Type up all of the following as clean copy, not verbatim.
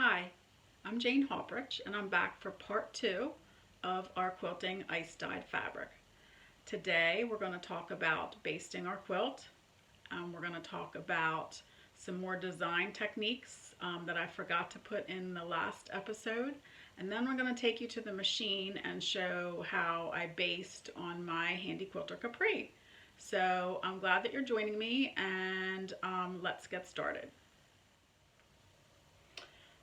Hi, I'm Jane Hauprich and I'm back for part 2 of our quilting ice dyed fabric. Today we're going to talk about basting our quilt. We're going to talk about some more design techniques that I forgot to put in the last episode. And then we're going to take you to the machine and show how I baste on my Handi Quilter Capri. So I'm glad that you're joining me, and let's get started.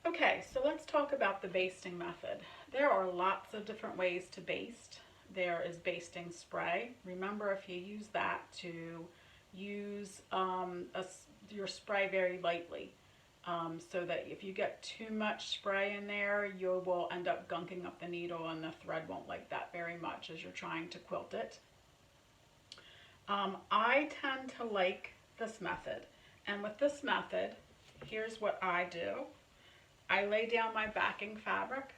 Okay, so let's talk about the basting method. There are lots of different ways to baste. There is basting spray. Remember, if you use that, to use your spray very lightly, so that if you get too much spray in there, you will end up gunking up the needle and the thread won't like that very much as you're trying to quilt it. I tend to like this method, and with this method, here's what I do. I lay down my backing fabric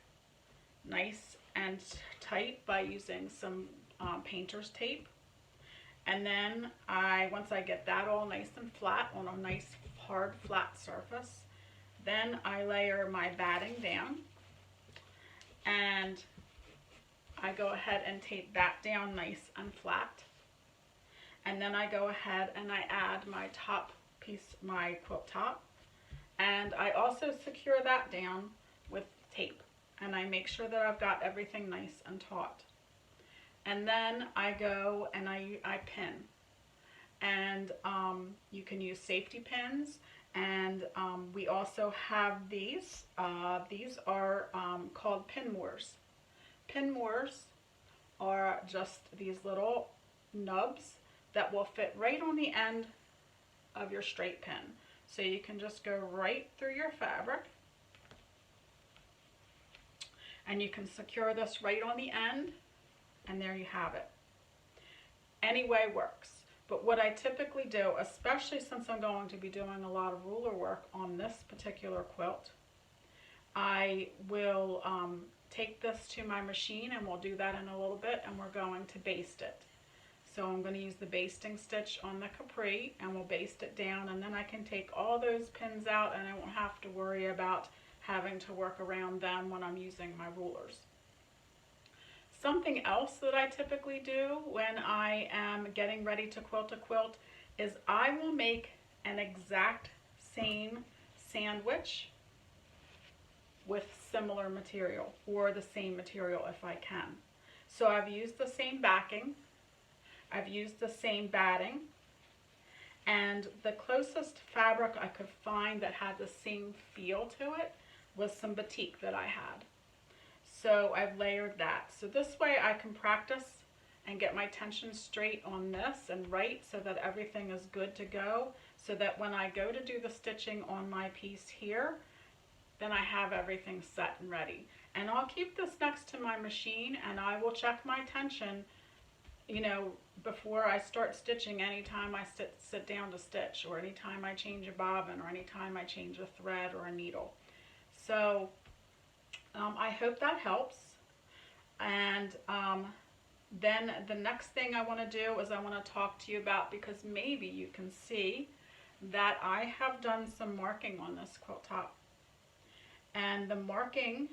nice and tight by using some painter's tape. And then once I get that all nice and flat on a nice hard flat surface, then I layer my batting down and I go ahead and tape that down nice and flat. And then I go ahead and I add my top piece, my quilt top. And I also secure that down with tape, and I make sure that I've got everything nice and taut. And then I go and I pin, and you can use safety pins, and we also have these. These are called pin moors. Pin moors are just these little nubs that will fit right on the end of your straight pin. So you can just go right through your fabric, and you can secure this right on the end, and there you have it. Any way works. But what I typically do, especially since I'm going to be doing a lot of ruler work on this particular quilt, I will take this to my machine, and we'll do that in a little bit, and we're going to baste it. So I'm going to use the basting stitch on the Capri, and we'll baste it down, and then I can take all those pins out and I won't have to worry about having to work around them when I'm using my rulers. Something else that I typically do when I am getting ready to quilt a quilt is I will make an exact same sandwich with similar material, or the same material if I can. So I've used the same backing, I've used the same batting, and the closest fabric I could find that had the same feel to it was some batik that I had. So I've layered that. So this way I can practice and get my tension straight on this and right, so that everything is good to go, so that when I go to do the stitching on my piece here, then I have everything set and ready. And I'll keep this next to my machine, and I will check my tension, you know, before I start stitching, anytime I sit down to stitch, or anytime I change a bobbin, or anytime I change a thread or a needle. So I hope that helps. And then the next thing I want to do is I want to talk to you about, because maybe you can see that I have done some marking on this quilt top. And the marking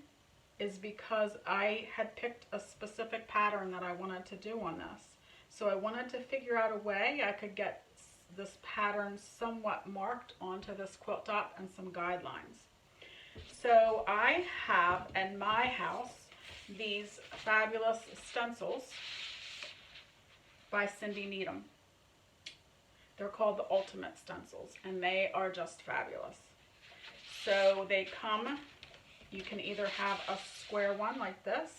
is because I had picked a specific pattern that I wanted to do on this. So I wanted to figure out a way I could get this pattern somewhat marked onto this quilt top and some guidelines. So I have in my house these fabulous stencils by Cindy Needham. They're called the Ultimate Stencils, and they are just fabulous. So they come, you can either have a square one like this.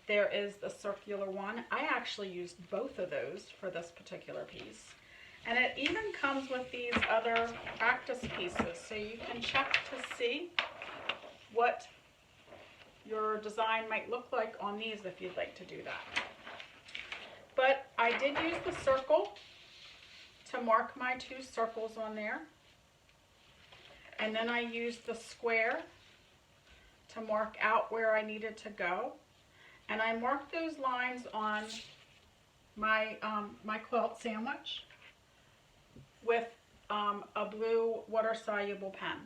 There is the circular one. I actually used both of those for this particular piece. And it even comes with these other practice pieces, so you can check to see what your design might look like on these if you'd like to do that. But I did use the circle to mark my two circles on there. And then I used the square to mark out where I needed to go. And I marked those lines on my, my quilt sandwich with a blue water-soluble pen.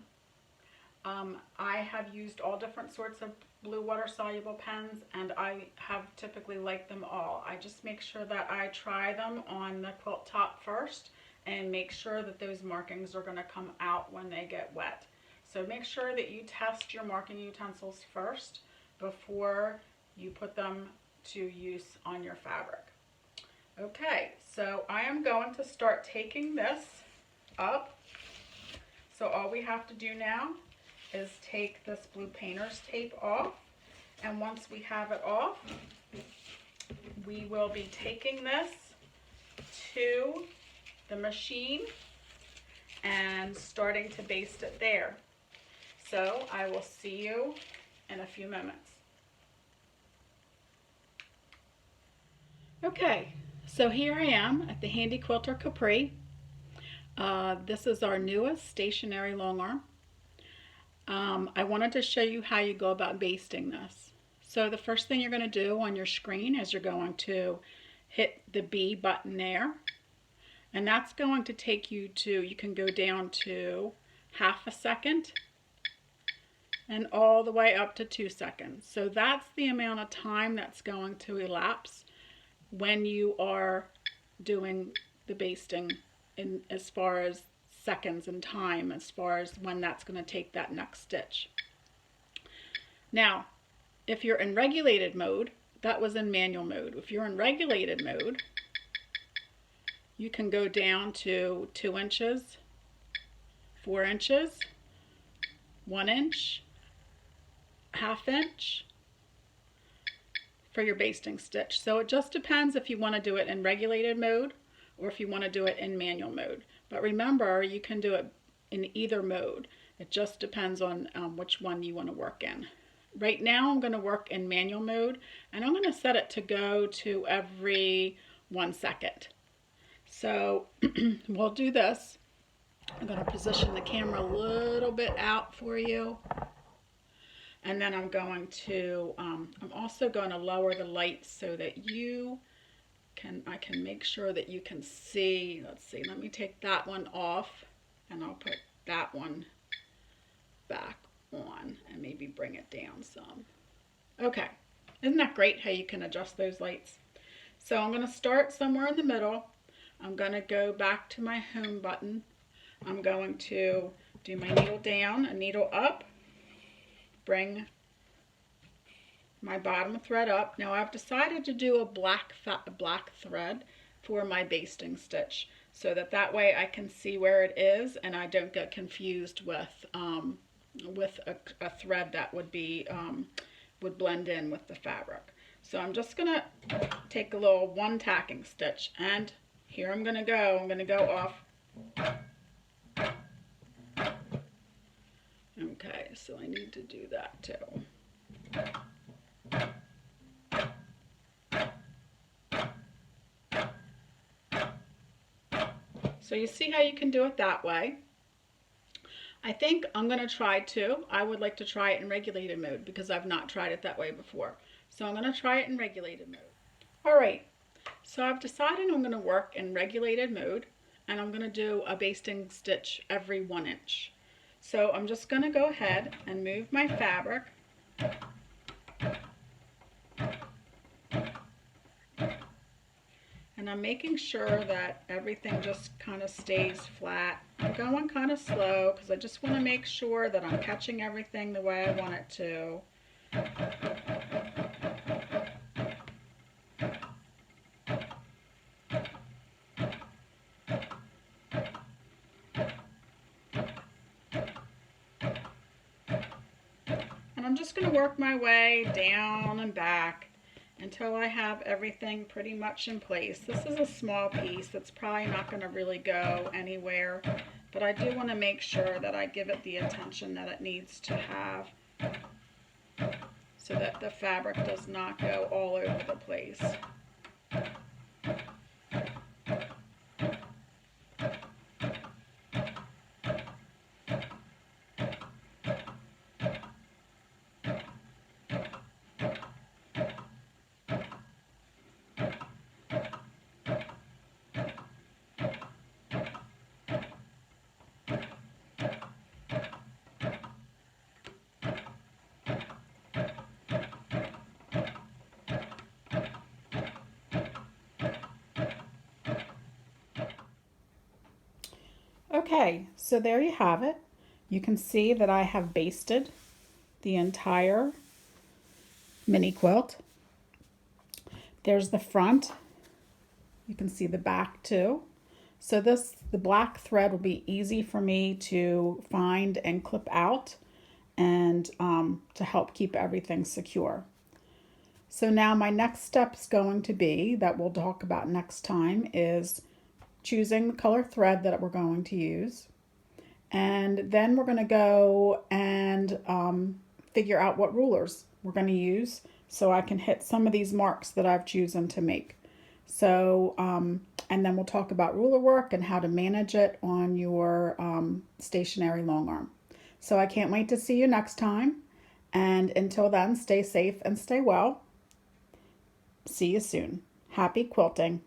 I have used all different sorts of blue water soluble pens, and I have typically liked them all. I just make sure that I try them on the quilt top first and make sure that those markings are going to come out when they get wet. So make sure that you test your marking utensils first before you put them to use on your fabric. Okay, so I am going to start taking this up. So all we have to do now is take this blue painter's tape off, and once we have it off, we will be taking this to the machine and starting to baste it there. So I will see you in a few moments. Okay, so here I am at the Handi Quilter Capri. This is our newest stationary long arm. I wanted to show you how you go about basting this. So the first thing you're going to do on your screen is you're going to hit the B button there, and that's going to take you to, you can go down to ½ second and all the way up to 2 seconds. So that's the amount of time that's going to elapse when you are doing the basting in as far as seconds and time, as far as when that's going to take that next stitch. Now, if you're in regulated mode, that was in manual mode. If you're in regulated mode, you can go down to 2 inches, 4 inches, 1 inch, ½ inch for your basting stitch. So it just depends if you want to do it in regulated mode or if you want to do it in manual mode. But remember, you can do it in either mode. It just depends on which one you want to work in. Right now I'm going to work in manual mode, and I'm going to set it to go to every 1 second. So we'll do this. I'm going to position the camera a little bit out for you. And then I'm going to, I'm also going to lower the light so that I can make sure that you can see. Let's see, let me take that one off and I'll put that one back on and maybe bring it down some. Okay, isn't that great how you can adjust those lights? So I'm going to start somewhere in the middle. I'm going to go back to my home button. I'm going to do my needle down, a needle up, bring my bottom thread up. Now I've decided to do a black thread for my basting stitch so that way I can see where it is and I don't get confused with a thread that would be would blend in with the fabric. So I'm just gonna take a little 1 tacking stitch, and here I'm gonna go off. Okay, so I need to do that too. So you see how you can do it that way. I think I'm going to try too. I would like to try it in regulated mode because I've not tried it that way before. So I'm going to try it in regulated mode. Alright, so I've decided I'm going to work in regulated mode, and I'm going to do a basting stitch every 1 inch. So I'm just going to go ahead and move my fabric. And I'm making sure that everything just kind of stays flat. I'm going kind of slow because I just want to make sure that I'm catching everything the way I want it to. And I'm just going to work my way down and back until I have everything pretty much in place. This is a small piece that's probably not going to really go anywhere, but I do want to make sure that I give it the attention that it needs to have so that the fabric does not go all over the place. Okay, so there you have it. You can see that I have basted the entire mini quilt. There's the front. You can see the back too. So the black thread will be easy for me to find and clip out and to help keep everything secure. So now my next step is going to be, that we'll talk about next time, is choosing the color thread that we're going to use. And then we're going to go and figure out what rulers we're going to use so I can hit some of these marks that I've chosen to make. So, and then we'll talk about ruler work and how to manage it on your stationary long arm. So I can't wait to see you next time. And until then, stay safe and stay well. See you soon. Happy quilting.